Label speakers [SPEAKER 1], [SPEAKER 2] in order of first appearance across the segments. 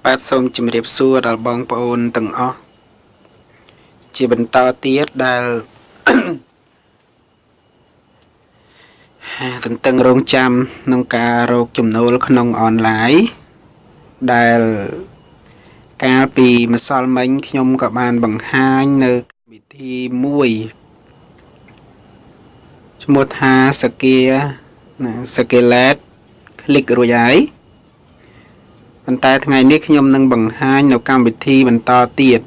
[SPEAKER 1] បាទសូមជម្រាបសួរដល់បងប្អូនទាំងអស់ជាបន្តទៀតដែលទន្ទឹងរង់ចាំក្នុងការរកចំណូលក្នុងអនឡាញដែលកាលពីម្សិលមិញខ្ញុំក៏បានបង្ហាញនៅវិធីមួយឈ្មោះថាសកាឡេត clik រួចហើយប៉ុន្តែថ្ងៃនេះខ្ញុំនឹងបង្ហាញនៅកម្មវិធីបន្តទៀត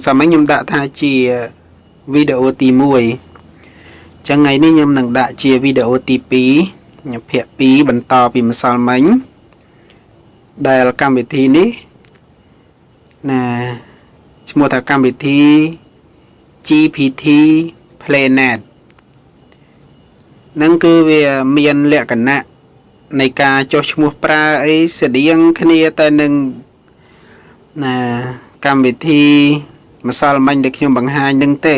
[SPEAKER 1] សម្រាប់ខ្ញុំដាក់ថាជាវីដេអូទី1អញ្ចឹងថ្ងៃនេះខ្ញុំនឹងដាក់ជាវីដេអូទី2ភាគ2បន្តពីម្សិលមិញដែលកម្មវិធីនេះឈ្មោះថាកម្មវិធី GPT Planet នឹងគឺវាមានលក្ខណៈនៃការចុះឈ្មោះប្រើអីស្តៀងគ្នាតែនឹងកម្មវិធីម្សិលមិញដែលខ្ញុំបង្ហាញនឹងទេ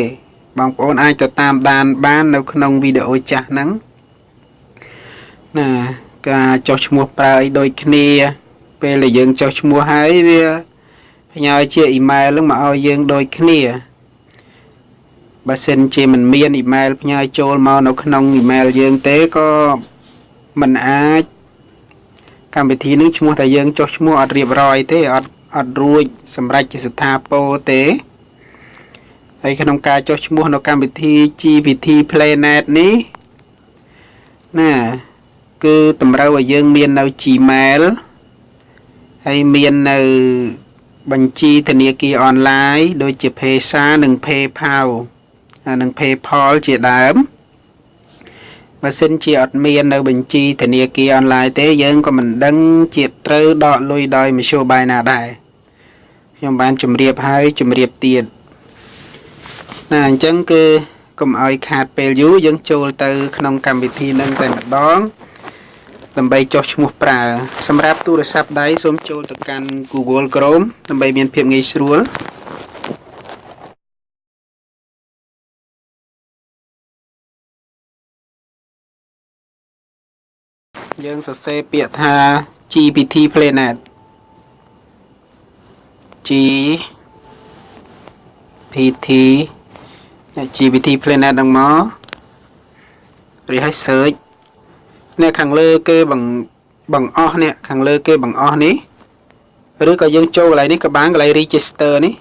[SPEAKER 1] បងប្អូនអាចទៅតាមដានបាននៅក្នុងវីដេអូចាស់ហ្នឹងការចុះឈ្មោះប្រើអីដូចគ្នាពេលដែលយើងចុះឈ្មោះហើយវាផ្ញើជាអ៊ីមែលហ្នឹងមកឲ្យយើងដូចគ្នាបើសិនជាមិនមានអ៊ីមែលផ្ញើចូលមកនៅក្នុងអ៊ីមែលយើងទេក៏មិនអាចកម្មវិធីនឹងឈ្មោះតែយើងចុះឈ្មោះអត់រៀបរយទេអត់រួចសម្រាប់ជាស្ថាពរទេហើយក្នុងការចុះឈ្មោះនៅកម្មវិធី GPT Planet នេះគឺតម្រូវឲ្យយើងមាននៅ Gmail ហើយមាននៅបញ្ជីធនាគារអនឡាញដូចជា Visa និង PayPal និង PayPal ជាដើមបើសិនជាអត់មាននៅបញ្ជីធនាគារអនឡាញទេយើងក៏មិនដឹងជាត្រូវដកលុយដោយមធ្យោបាយណាដែរខ្ញុំបានជម្រាបហើយជម្រាបទៀតអញ្ចឹងគឺកុំឲ្យខាតពេលយូរយើងចូលទៅក្នុងកម្មវិធីនឹងតែម្ដងដើម្បីចុះឈ្មោះប្រើសម្រាប់ទូរស័ព្ទដៃសូមចូលទៅកាន់ Google Chrome ដើម្បីមានភាពងាយស្រួលយើងសរសេរពាក្យថា GPT Planet GPT Planet ហ្នឹងមករីហើយ search នេះខាងលើគេបង្អស់នេះខាងលើគេបង្អស់នេះឬក៏យើងចូលកន្លែងនេះក៏បានកន្លែង register នេះ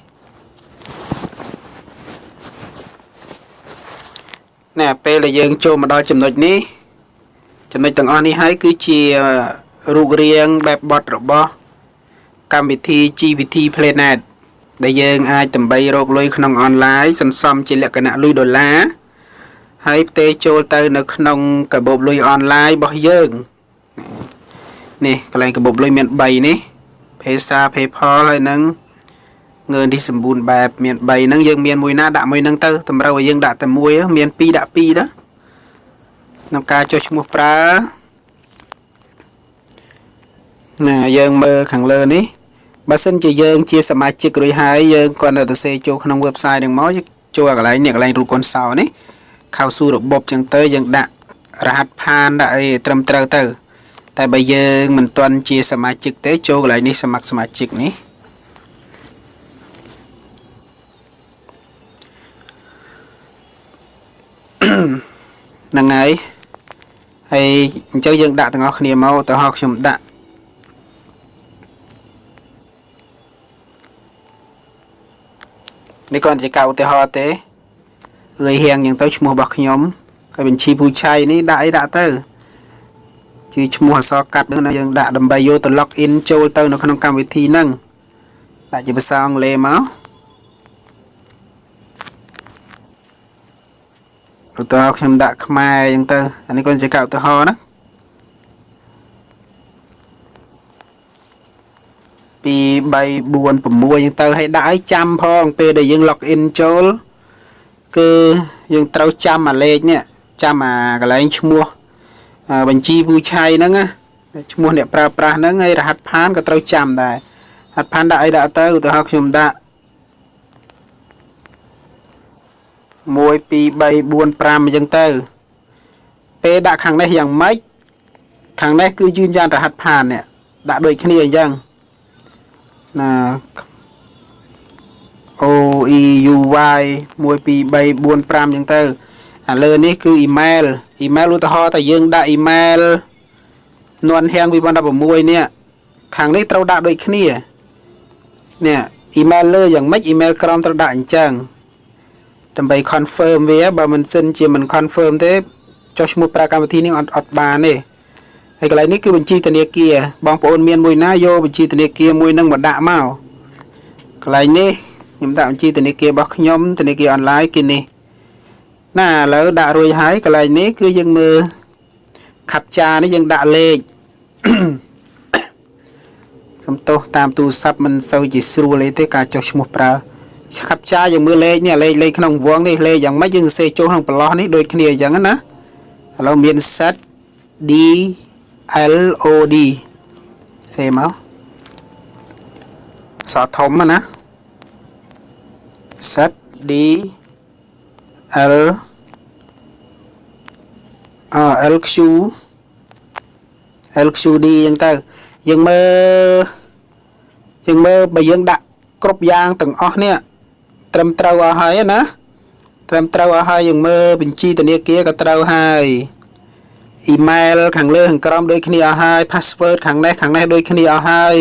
[SPEAKER 1] ពេលដែលយើងចូលមកដល់ចំណុចនេះចំណុចទាំងអស់នេះហើយគឺជារូបរាងបែបបទរបស់កម្មវិធី GPT Planet ដែលយើងអាចដើម្បីរកលុយក្នុងអនឡាញសន្សំជាលក្ខណៈលុយដុល្លារហើយផ្ទេរចូលទៅនៅក្នុងកាបូបលុយអនឡាញរបស់យើងនេះកន្លែងកាបូបលុយមាន3នេះ Visa PayPal ហើយនឹងងើនេះសម្បូរបែបមាន3ហ្នឹងយើងមានមួយណាដាក់មួយហ្នឹងទៅតម្រូវឲ្យយើងដាក់តែមួយមាន2ដាក់2ទៅក្នុងការចុះឈ្មោះប្រើយើងមើលខាងលើនេះបើសិនជាយើងជាសមាជិករួចហើយយើងគ្រាន់តែសរសេរចូលក្នុង website ហ្នឹងមកចូលកន្លែងនេះកន្លែងរូបកូនសោនេះខៅស៊ូរបបចឹងទៅយើងដាក់រហ័សផានដាក់អីត្រឹមត្រូវទៅតែបើយើងមិនទាន់ជាសមាជិកទេចូលកន្លែងនេះស្ម័គ្រសមាជិកនេះហ្នឹងហើយអញ្ចឹងយើងដាក់ទាំងអស់គ្នាមកទៅហោះខ្ញុំដាក់នេះគាត់ជាកៅឧទាហរណ៍ទេរៀងយ៉ាងទៅឈ្មោះរបស់ខ្ញុំហើយបញ្ជីពូឆៃនេះដាក់អីដាក់ទៅជាឈ្មោះអក្សរកាត់ហ្នឹងយើងដាក់ដើម្បីយកទៅ log in ចូលទៅនៅក្នុងកម្មវិធីហ្នឹងដាក់ជាភាសាអង់គ្លេសមកឧទាហរណ៍ខ្ញុំដាក់ខ្មែរអញ្ចឹងទៅអានេះគាត់ជាកៅឧទាហរណ៍ណា2 3 4 6អញ្ចឹងទៅឲ្យដាក់ឲ្យចាំផងពេលដែលយើង log in ចូលគឺយើងត្រូវចាំអាលេខនេះចាំអាកន្លែងឈ្មោះបញ្ជីពូឆៃហ្នឹងណាឈ្មោះអ្នកប្រើប្រាស់ហ្នឹងហើយរហ័សផានក៏ត្រូវចាំដែររហ័សផានដាក់អីដាក់ទៅឧទាហរណ៍ខ្ញុំដាក់1 2 3 4 5អញ្ចឹងទៅពេលដាក់ខាងនេះយ៉ាងម៉េចខាងនេះគឺยืนยันរហ័សផាននេះដាក់ដូចគ្នាអញ្ចឹង ណា O E U Y 1 2 3 4 5 ចឹងទៅអាលើនេះគឺ email ឧទាហរណ៍តែយើងដាក់ email នន់ហៀង2016នេះខាងនេះត្រូវដាក់ដូចគ្នានេះ email លើយ៉ាងម៉េច email ក្រោមត្រូវដាក់អញ្ចឹងដើម្បី confirm វាបើមិនសិនជាមិន confirm ទេចុះឈ្មោះប្រើកម្មវិធីនេះអត់បានទេហើយកន្លែងនេះគឺបញ្ជីធនាគារបងប្អូនមានមួយណាយកបញ្ជីធនាគារមួយនឹងមកដាក់មកកន្លែងនេះខ្ញុំដាក់បញ្ជីធនាគាររបស់ខ្ញុំធនាគារអនឡាញគឺនេះណាឥឡូវដាក់រួចហើយកន្លែងនេះគឺយើងមើលខាប់ចានេះយើងដាក់លេខសំទោសតាមទូរស័ព្ទមិនសូវជាស្រួលទេការចុះឈ្មោះប្រើខាប់ចាយើងមើលលេខនេះលេខក្នុងវងនេះលេខយ៉ាងម៉េចយើងសរសេរចូលក្នុងប្រឡោះនេះដូចគ្នាអញ្ចឹងណាឥឡូវមាន set d l o d សេមកសអធំណា set d l l q d អញ្ចឹងទៅយើងមើលបើយើងដាក់គ្រប់យ៉ាងទាំងអស់នេះត្រឹមត្រូវអស់ហើយណាត្រឹមត្រូវអស់ហើយយើងមើលបញ្ជីធនាគារក៏ត្រូវហើយ email ខាងលើខាងក្រោមដូចគ្នាអស់ហើយ password ខាងនេះដូចគ្នាអស់ហើយ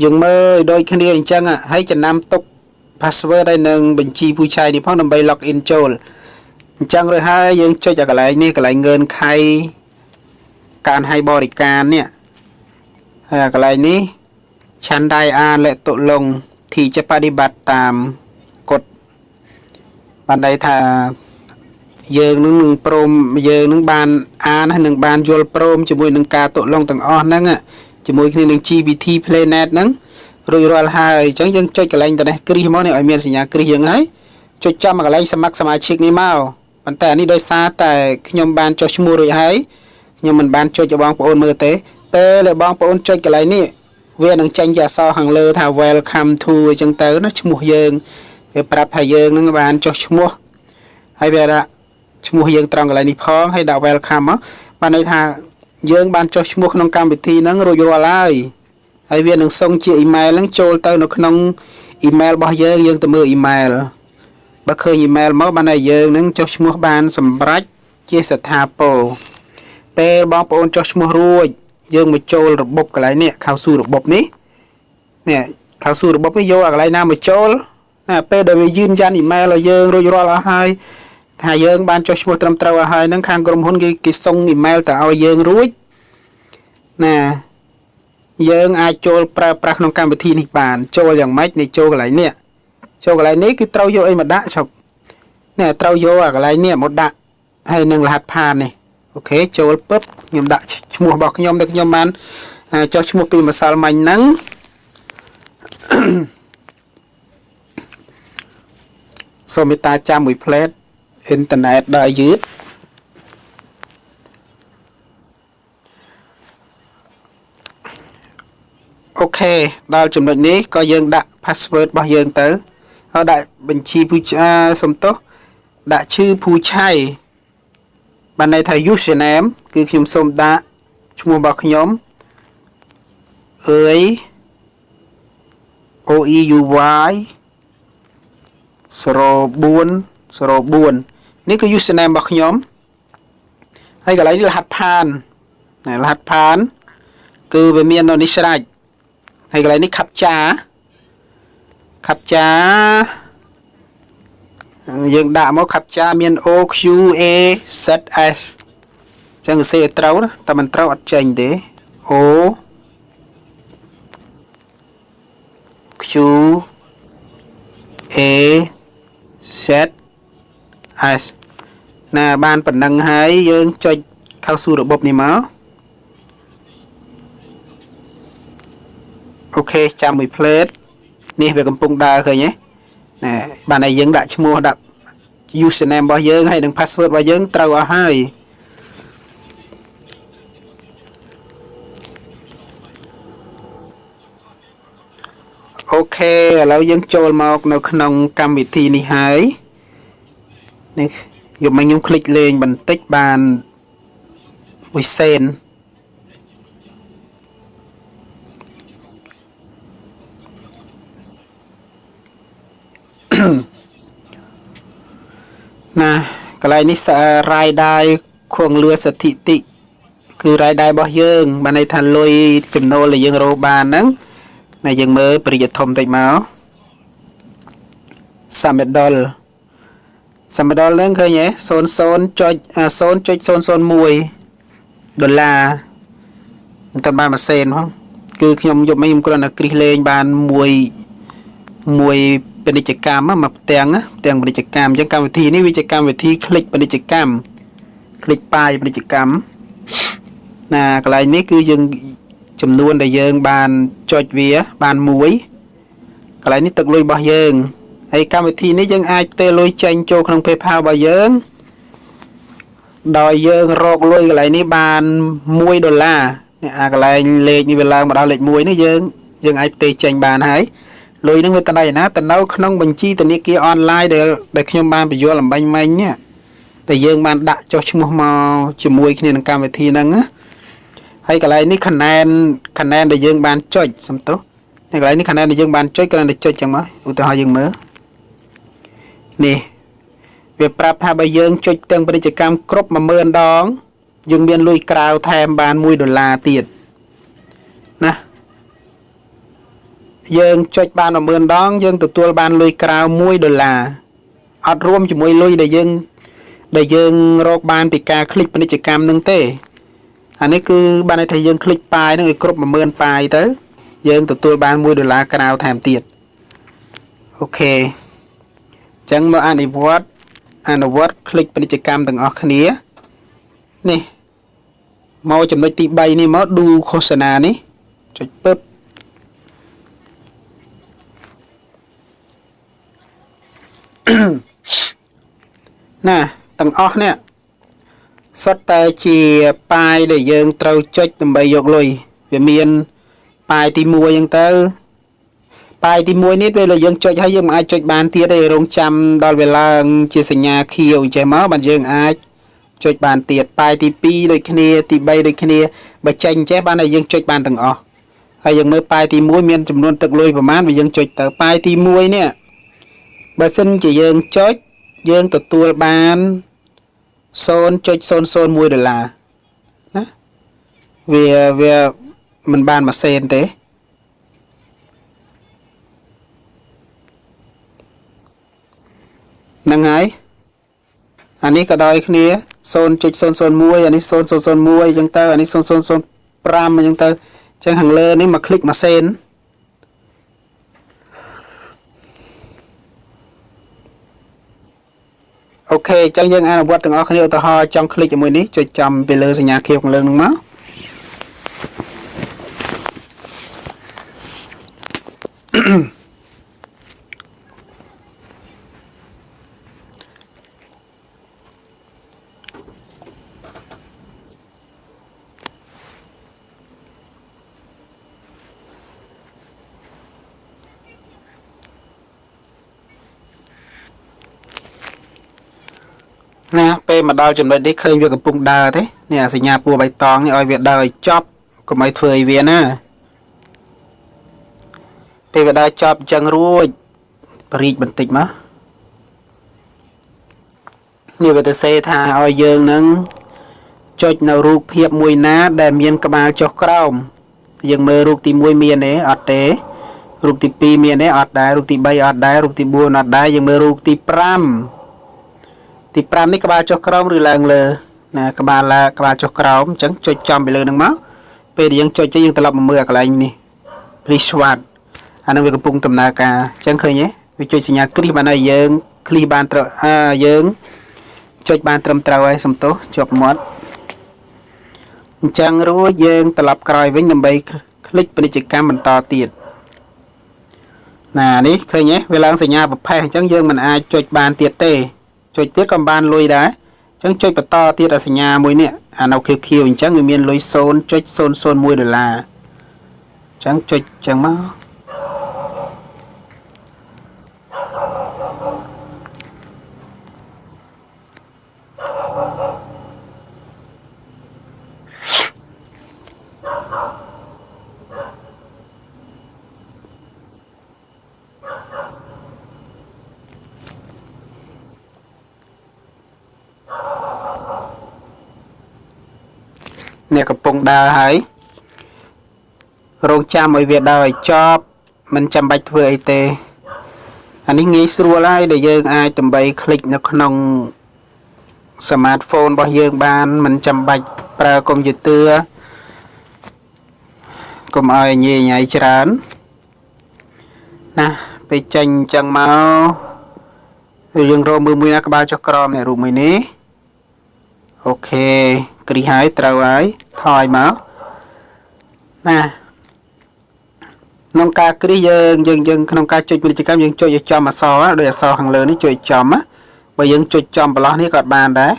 [SPEAKER 1] យើងមើលដូចគ្នាអញ្ចឹងហើយចំណាំទុក password ហើយនឹងបញ្ជីពូឆៃនេះផងដើម្បី log in ចូលអញ្ចឹងរួចហើយយើងចុចឲ្យកន្លែងនេះកន្លែងងឿនខៃការឲ្យបរិការនេះហើយកន្លែងនេះឆាន់ដៃអានលតុលងទីจะปฏิบัติតាមកฎបានន័យថាយើងនឹងព្រមយើងនឹងបានអានហើយនឹងបានយល់ព្រមជាមួយនឹងការតុលងទាំងអស់ហ្នឹងជាមួយគ្នានឹង GPT Planet ហ្នឹងរួចរាល់ហើយអញ្ចឹងយើងចុចកន្លែងតនេះគ្រីសមកនេះឲ្យមានសញ្ញាគ្រីសយើងហើយចុចចាំកន្លែងស្ម័គ្រសមាជិកនេះមកប៉ុន្តែនេះដោយសារតែខ្ញុំបានចុះឈ្មោះរួចហើយខ្ញុំមិនបានចុចឲ្យបងប្អូនមើលទេពេលបងប្អូនចុចកន្លែងនេះវានឹងចេញជាអក្សរខាងលើថា welcome to អញ្ចឹងទៅណាឈ្មោះយើងគេប្រាប់ថាយើងនឹងបានចុះឈ្មោះហើយវាដាក់ឈ្មោះយើងត្រង់កន្លែងនេះផងហើយដាក់ welcome មកបានន័យថាយើងបានចុះឈ្មោះក្នុងកម្មវិធីហ្នឹងរួចរាល់ហើយវានឹងส่งជា email ហ្នឹងចូលទៅនៅក្នុង email របស់យើងទៅមើល email បើឃើញ email មកបានតែយើងនឹងចុះឈ្មោះបានសម្រេចជាស្ថាពរពេលបងប្អូនចុះឈ្មោះរួចយើងមកចូលរបបកន្លែងនេះខៅស៊ូរបបនេះខៅស៊ូរបបនេះយកកន្លែងណាមកចូលណាពេលដែលវាយឺនយ៉ាន់ email ឲ្យយើងរួចរាល់អស់ហើយថាយើងបានចុះឈ្មោះត្រឹមត្រូវអស់ហើយហ្នឹងខាងក្រុមហ៊ុនគេส่ง email ទៅឲ្យយើងរួចណាយើងអាចចូលប្រើប្រាស់ក្នុងកម្មវិធីនេះបានចូលយ៉ាងម៉េចនេះចូលកន្លែងនេះគឺត្រូវយកអីមកដាក់ឈប់នេះត្រូវយកអាកន្លែងនេះមកដាក់ហើយនឹងរហ័សផាននេះអូខេចូលពឹបខ្ញុំដាក់ឈ្មោះរបស់ខ្ញុំដែលខ្ញុំបានចុះឈ្មោះពីម្សិលមិញហ្នឹងសូមមេត្តាចាំមួយផ្លែតអ៊ីនធឺណិតដល់យឺតអូខេដល់ចំណុចនេះក៏យើងដាក់ password របស់យើងទៅហើយដាក់បញ្ជីពូឆាសំទោសដាក់ឈ្មោះពូឆៃបានន័យថា username គឺខ្ញុំសូមដាក់ឈ្មោះរបស់ខ្ញុំអើយ OEUY 04 នេះគឺ username របស់ខ្ញុំហើយកន្លែងនេះរហ័សផានគឺវាមាននៅនេះស្រេចហើយកន្លែងនេះខាប់ចាយើងដាក់មកខាប់ចាមាន OQAZS ចឹងសរសេរត្រូវណាតែមិនត្រូវអត់ចេញទេ OQAZS ណាបានប៉ុណ្ណឹងហើយយើងចុចเข้าสู่របបនេះមកអូខេចាំមួយផ្លេតនេះវាកំពុងដើរឃើញទេណែបានតែយើងដាក់ឈ្មោះដាក់ username របស់យើងហើយនិង password របស់យើងត្រូវអស់ហើយអូខេឥឡូវយើងចូលមកនៅក្នុងកម្មវិធីនេះហើយនេះយកមកខ្ញុំคลิกលេងបន្តិចបានមួយសេន Nè cái này ní sẽ rải đai khuôn lừa sạch thị tị cứ rải đai bỏ dương bạn này thành lôi chùm nô là dương rô bàn nâng này dương mơ bởi dịch thông tạch máu $3 $3 nâng khơi nhé xôn xôn mùi $1 tầm ba mà sen không cứ khi ông dùng mấy ông con là kri lên bàn mùi bên đi chạy cam á mà tiền bên đi chạy cam chẳng cam thì ní vi chạy cam về thi click bên đi chạy cam click bài bên đi chạy cam nè cái này ní cứ dừng chùm luôn để dừng bàn cho vía bàn muối cái này ní tự lôi bao dừng hay cam về thi ní dừng ai tê lôi tranh cho không PayPal bao dừng đòi dừng rọc lôi cái này ní bàn $1 cái này lên như vậy là mà đào lệnh muối nó dừng ai tê tranh bàn hãy lôi nó người ta này ná ta nấu không bình chi ta kia online để khi ban bị vô làm bánh manh nhá để dương ban đã cho chúng mò chỉ mùi khi nên cam về thi năng á hay cái này ní khả năng để dương ban chơi xong tốt này cái này ní khả năng để dương ban chơi cái này để chơi chẳng mới ưu tiên dương mới nè việc prap hai bây dương chơi từng bên chỉ cam crop mà mơn đón dương biên lui cào thêm ban $10 tiền nè dương chơi ban mà mơn đón dương từ tua ban lui cào $1 ọt rôm chỉ mùi lui để dương rọc ban bị ca click bên chỉ cam nâng tê anh ấy cứ ban này thầy dương click bài nó người crop mà mơn bài tới dương từ tua ban $10 cào thêm tiền ok chẳng mà anh vote click bên chỉ cam từng ở khía nè mau chấm nói tị bay nè mau đu khô sana nè chạy bớt nè tầng off nè xuất tay chỉ bài để dương trâu chết tầm bay dọc lùi về miền bài thì mua dương tơ bài thì mua nít về là dương chết hay dương ai chết bàn tiết đây rong trăm đòi về là chia sẻ nhà khiêu chạy máu bàn dương ai chơi bàn tiệt bài thì pi đôi kia thì bay đôi kia bà tranh chế ban này dương chơi bàn từng ở hay dương mới bài thì muối miên chùm luôn tự lôi và mát vì dương chơi tờ bài thì muối nè bà xin chỉ dương chơi dương tự tua bàn xôn chơi xôn $1 đó vì mình bàn mà sen thế năng ấy anh ấy cả đôi kia xôn muối anh ấy xôn muối chẳng tơ anh ấy xôn pram chẳng tơ chẳng hàng lơ nếu mà click mà sen ok chẳng dân ai là quát từng óc khi ta ho trong click cho mùi ní cho chầm về lơ nhà kia còn lơ đúng không nè pe mà đo chùm đây để khơi việc cái bụng đờ thế nè sinh nhà bùa bài tòng ơi việc đời chóp của mấy phơi viên á pe việc đời chóp chân ruồi rịt bình tĩnh mà như vậy tôi sẽ thà ơi dương nâng cho nào ruột hiệp mùi ná để miên các bạn cho còng dương mơ ruột thì mùi miên đấy ọt tế ruột thì pi miên đấy ọt đá ruột thì bay ọt đá ruột thì buồn ọt đá dương mơ ruột thì pram thì pram này các bạn cho crom rồi là lờ nè các bạn cho crom chẳng cho chom bị lờ nâng máu về thì cho dương tập mà mưa cái này nè priswat anh em về cái punkt tầm nào cả chẳng khơi nhé vì chơi sinh nhật clip bạn này dương clip bạn dương cho bạn trầm trào ấy xong tốt chụp mót chẳng rồi dương tập còi với nằm bay click bên chỉ cam mình to tiền nè đi khơi nhé về lang sinh nhật và phe chẳng dương mình ai cho bạn tiệt tê chơi tiết còn ban lôi đá chẳng chơi bật to tiết ở sinh nhà mùi nè nào kêu chẳng người miền lôi xôn chơi xôn $1 chẳng chơi chẳng máu អ្នកកំពុងដើរហើយរងចាំឲ្យវាដើរឲ្យចប់មិនចាំបាច់ធ្វើអីទេអានេះងាយស្រួលហើយដែលយើងអាចដើម្បីคลิกនៅក្នុង smartphone របស់យើងបានមិនចាំបាច់ប្រើកុំព្យូទ័រកុំឲ្យញ៉ៃញ៉ៃច្រើនណាពេលចេញចឹងមកយើងរកមើលមួយណាក្បាលចុះក្រោមនេះរូបមួយនេះអូខេគ្រីសហើយត្រូវហើយថយមកណាក្នុងការគ្រីសយើងក្នុងការចុចពាណិជ្ជកម្មយើងចុចឲ្យចំអក្សរដោយអក្សរខាងលើនេះចុចចំណាបើយើងចុចចំប្រឡោះនេះក៏បានដែរ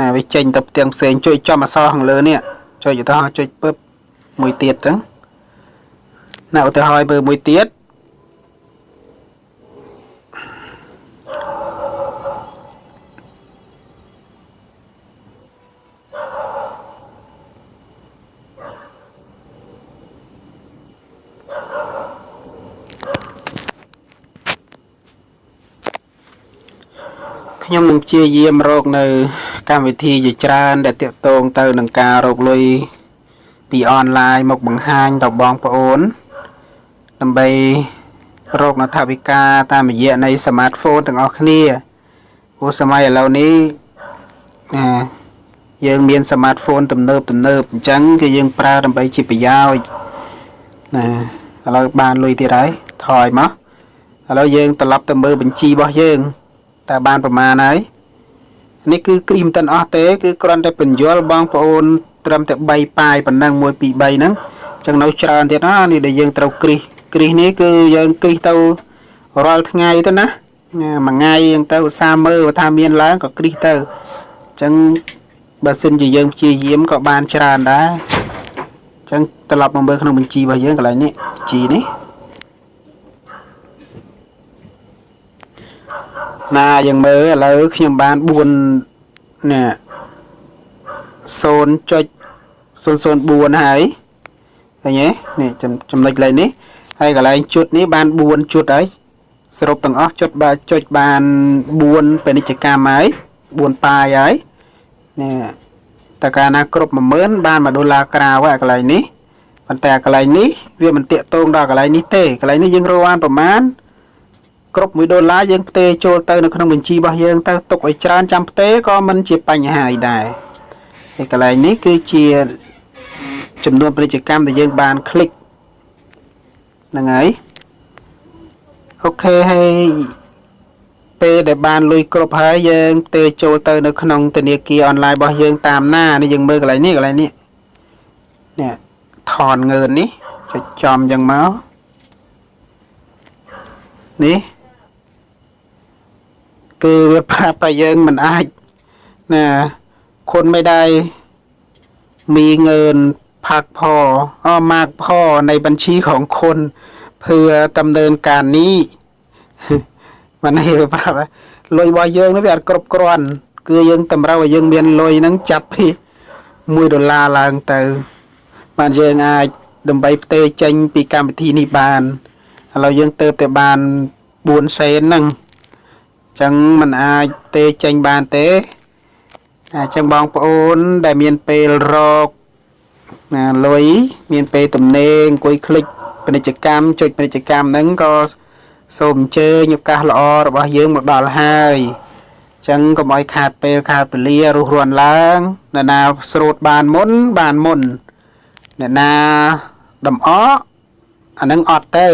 [SPEAKER 1] ណាវាចេញទៅផ្ទាំងផ្សេងចុចចំអក្សរខាងលើនេះចុចឧទាហរណ៍ចុចពឹបមួយទៀតចឹងណាឧទាហរណ៍មើលមួយទៀតខ្ញុំនឹងជាយាមរកនៅកម្មវិធីជាច្រើនដែលតាក់ទងទៅនឹងការរកលុយពីអនឡាញមកបង្ហាញដល់បងប្អូនដើម្បីរកនៅថវិកាតាមរយៈនៃ smartphone ទាំងអស់គ្នាព្រោះសម័យឥឡូវនេះយើងមាន smartphone ទំនើបអញ្ចឹងគឺយើងប្រើដើម្បីជាប្រយោជន៍ណាឥឡូវបានលុយទៀតហើយថយមកឥឡូវយើងត្រឡប់ទៅមើលបញ្ជីរបស់យើងតើបានប្រមាណហើយនេះគឺគ្រីមមិនទាន់អស់ទេគឺគ្រាន់តែបញ្យល់បងប្អូនត្រឹមតែ3ប៉ាយប៉ុណ្ណឹង1 2 3ហ្នឹងអញ្ចឹងនៅច្រើនទៀតណានេះដែលយើងត្រូវគ្រីសនេះគឺយើងគ្រីសទៅរាល់ថ្ងៃទៅណាមួយថ្ងៃយើងទៅឧស្សាហ៍មើលថាមានឡើងក៏គ្រីសទៅអញ្ចឹងបើសិនជាយើងព្យាយាមក៏បានច្រើនដែរអញ្ចឹងត្រឡប់មកមើលក្នុងបញ្ជីរបស់យើងកន្លែងនេះបញ្ជីនេះណាយើងមើលឥឡូវខ្ញុំបាន4នេះ0.004ហើយឃើញទេនេះចំណុចកន្លែងនេះហើយកន្លែងជុតនេះបាន4ជុតហើយសរុបទាំងអស់ចុចបាន4ពាណិជ្ជកម្មហើយ4ប៉ាយហើយនេះតើកាលណាគ្រប់10000បាន$1ក្រៅហើយកន្លែងនេះប៉ុន្តែកន្លែងនេះវាមិនតាក់ទងដល់កន្លែងនេះទេកន្លែងនេះយើងរកបានប្រមាណគ្រប់$1យើងផ្ទេរចូលទៅនៅក្នុងបញ្ជីរបស់យើងទៅទុកឲ្យច្រើនចាំផ្ទេរក៏មិនជាបញ្ហាអីដែរហើយកន្លែងនេះគឺជាចំនួនពាណិជ្ជកម្មដែលយើងបានคลิกហ្នឹងហើយអូខេហើយពេលដែលបានលុយគ្រប់ហើយយើងផ្ទេរចូលទៅនៅក្នុងធនាគារអនឡាញរបស់យើងតាមណានេះយើងមើលកន្លែងនេះនេះថនងឿននេះចុចចំអញ្ចឹងមកនេះគឺវាប្រាប់ឲ្យយើងមិនអាចណាគុណไม่ได้มีเงินพักพอมากพอในบัญชีของคนเพื่อดำเนินการนี้มันให้ប្រាប់លុយរបស់យើងនោះវាអត់គ្រប់គ្រាន់គឺយើងតម្រូវឲ្យយើងមានលុយហ្នឹងចាប់ពី$1ឡើងទៅបានយើងអាចដើម្បីផ្ទេរចេញពីកម្មវិធីនេះបានឥឡូវយើងទៅតែបាន4សេនហ្នឹងអញ្ចឹងมันអាចផ្ទេរចេញបានទេអញ្ចឹងបងប្អូនដែលមានពេលរកណាលុយមានពេលទំនេរអង្គុយคลิกពាណិជ្ជកម្មចុចពាណិជ្ជកម្មហ្នឹងក៏សូមអញ្ជើញឱកាសល្អរបស់យើងមកដល់ហើយអញ្ចឹងកុំឲ្យខាតពេលខាតពលារុះរាន់ឡើងអ្នកណាស្រូតបានមុនអ្នកណាដំអកអាហ្នឹងអត់ទៅ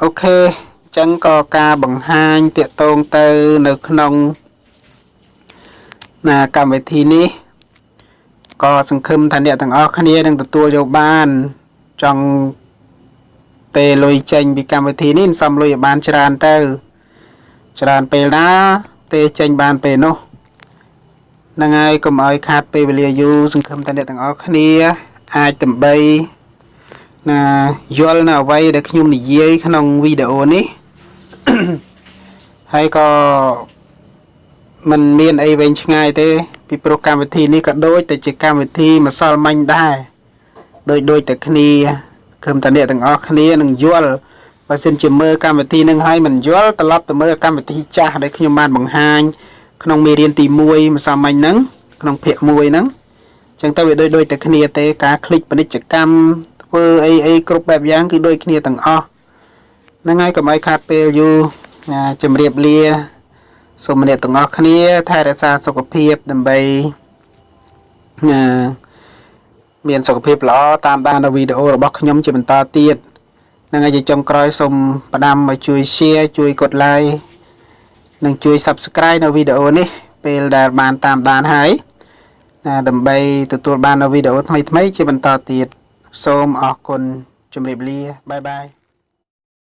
[SPEAKER 1] អូខេអញ្ចឹងក៏ការបង្ហាញតាក់ទងទៅនៅក្នុងកម្មវិធីនេះក៏សង្ឃឹមថាអ្នកទាំងអស់គ្នានឹងទទួលយកបានចង់ទេលុយចេញពីកម្មវិធីនេះសំលុយឲ្យបានច្រើនទៅច្រើនពេលណាទេចេញបានពេលនោះហ្នឹងហើយកុំឲ្យខាតពេលវេលាយូរសង្ឃឹមថាអ្នកទាំងអស់គ្នាអាចដើម្បីយល់នៅអ្វីដែលខ្ញុំនិយាយក្នុងវីដេអូនេះហើយក៏มันមានអីវែងឆ្ងាយទេពីព្រោះកម្មវិធីនេះក៏ដូចតែជាកម្មវិធីម្សិលមិញដែរដូចតែគ្នាគឺតែអ្នកទាំងអស់គ្នានឹងយល់បើសិនជាមើលកម្មវិធីនឹងឲ្យមិនយល់ត្រឡប់ទៅមើលកម្មវិធីចាស់ដែលខ្ញុំបានបង្ហាញក្នុងមេរៀនទី1ម្សិលមិញហ្នឹងក្នុងភាគ1ហ្នឹង ចឹងទៅវាដូចតែគ្នាទេការคลิกពាណិជ្ជកម្មធ្វើអីគ្រប់បែបយ៉ាងគឺដូចគ្នាទាំងអស់ហ្នឹងហើយកុំឲ្យខាតពេលយូរជម្រាបលាសូមអ្នកទាំងអស់គ្នាថែរក្សាសុខភាពដើម្បីមានសុខភាពល្អតាមដាននៅវីដេអូរបស់ខ្ញុំជាបន្តទៀតហ្នឹងហើយជាចុងក្រោយសូមផ្ដាំឲ្យជួយ share ជួយកด like និងជួយ subscribe នៅវីដេអូនេះពេលដែលបានតាមដានហើយដើម្បីទទួលបាននៅវីដេអូថ្មីៗជាបន្តទៀតសូមអរគុណជម្រាបលាបាយបាយ